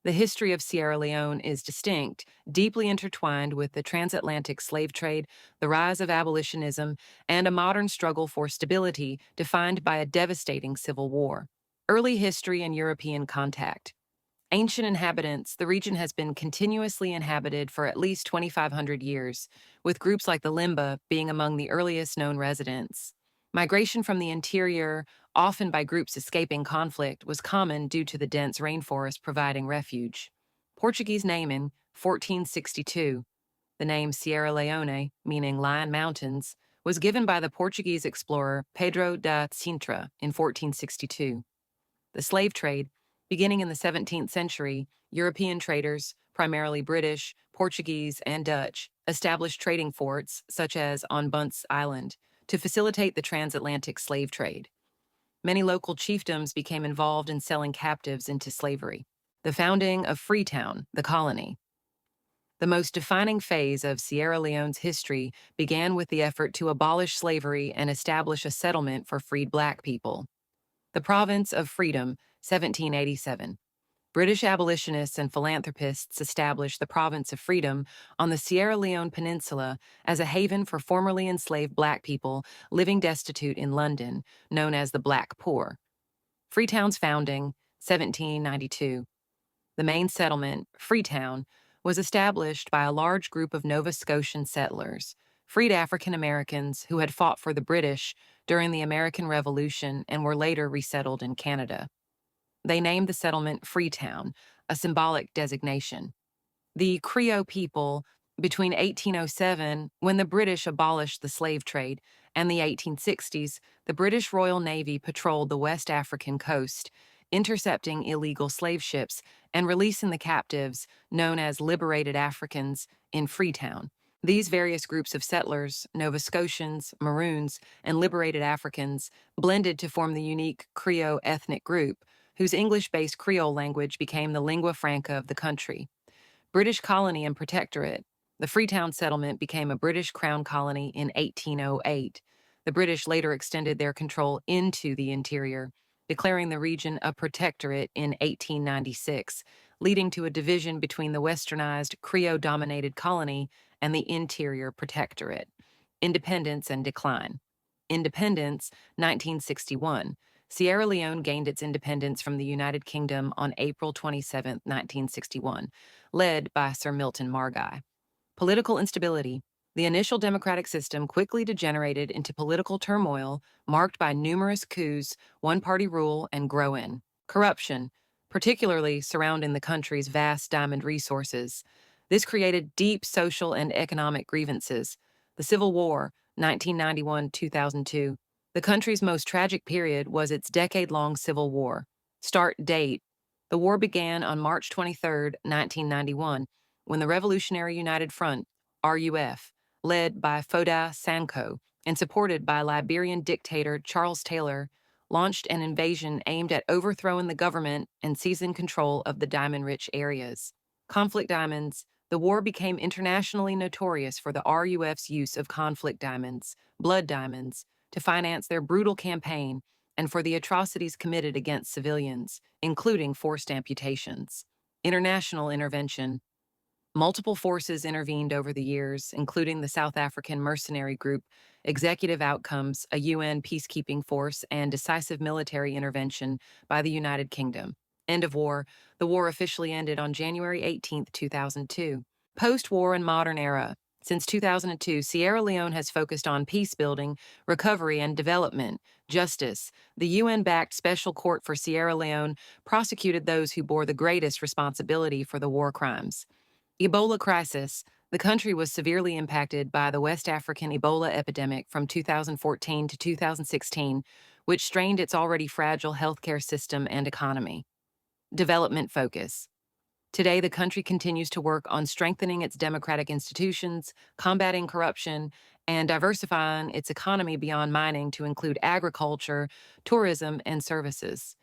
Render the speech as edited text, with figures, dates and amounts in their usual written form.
The history of Sierra Leone is distinct, deeply intertwined with the transatlantic slave trade, the rise of abolitionism, and a modern struggle for stability defined by a devastating civil war. Early history and European contact. Ancient inhabitants, the region has been continuously inhabited for at least 2,500 years, with groups like the Limba being among the earliest known residents. Migration from the interior, often by groups escaping conflict, was common due to the dense rainforest providing refuge. Portuguese naming, 1462. The name Sierra Leone, meaning Lion Mountains, was given by the Portuguese explorer Pedro da Sintra in 1462. The slave trade, beginning in the 17th century, European traders, primarily British, Portuguese, and Dutch, established trading forts, such as on Bunce Island, to facilitate the transatlantic slave trade. Many local chiefdoms became involved in selling captives into slavery. The founding of Freetown, the colony. The most defining phase of Sierra Leone's history began with the effort to abolish slavery and establish a settlement for freed black people. The Province of Freedom, 1787. British abolitionists and philanthropists established the Province of Freedom on the Sierra Leone Peninsula as a haven for formerly enslaved black people living destitute in London, known as the Black Poor. Freetown's founding, 1792. The main settlement, Freetown, was established by a large group of Nova Scotian settlers, freed African Americans who had fought for the British during the American Revolution and were later resettled in Canada. They named the settlement Freetown, a symbolic designation. The Creole people, between 1807, when the British abolished the slave trade, and the 1860s, the British Royal Navy patrolled the West African coast, intercepting illegal slave ships and releasing the captives, known as liberated Africans, in Freetown. These various groups of settlers, Nova Scotians, Maroons, and liberated Africans, blended to form the unique Creole ethnic group, whose English-based Creole language became the lingua franca of the country. British colony and protectorate. The Freetown settlement became a British crown colony in 1808. The British later extended their control into the interior, declaring the region a protectorate in 1896, leading to a division between the westernized Creole-dominated colony and the interior protectorate. Independence and decline. Independence, 1961. Sierra Leone gained its independence from the United Kingdom on April 27, 1961, led by Sir Milton Margai. Political instability. The initial democratic system quickly degenerated into political turmoil marked by numerous coups, one-party rule, and grow-in. Corruption, particularly surrounding the country's vast diamond resources. This created deep social and economic grievances. The Civil War, 1991-2002. The country's most tragic period was its decade-long civil war. Start date. The war began on March 23, 1991, when the Revolutionary United Front, RUF, led by Foda Sanko and supported by Liberian dictator Charles Taylor, launched an invasion aimed at overthrowing the government and seizing control of the diamond-rich areas. Conflict diamonds. The war became internationally notorious for the RUF's use of conflict diamonds, blood diamonds, to finance their brutal campaign and for the atrocities committed against civilians, including forced amputations. International intervention. Multiple forces intervened over the years, including the South African Mercenary Group, Executive Outcomes, a UN peacekeeping force, and decisive military intervention by the United Kingdom. End of war. The war officially ended on January 18, 2002. Post-war and modern era. Since 2002, Sierra Leone has focused on peace building, recovery and development, justice. The UN-backed Special Court for Sierra Leone prosecuted those who bore the greatest responsibility for the war crimes. Ebola crisis. The country was severely impacted by the West African Ebola epidemic from 2014 to 2016, which strained its already fragile healthcare system and economy. Development focus. Today, the country continues to work on strengthening its democratic institutions, combating corruption, and diversifying its economy beyond mining to include agriculture, tourism, and services.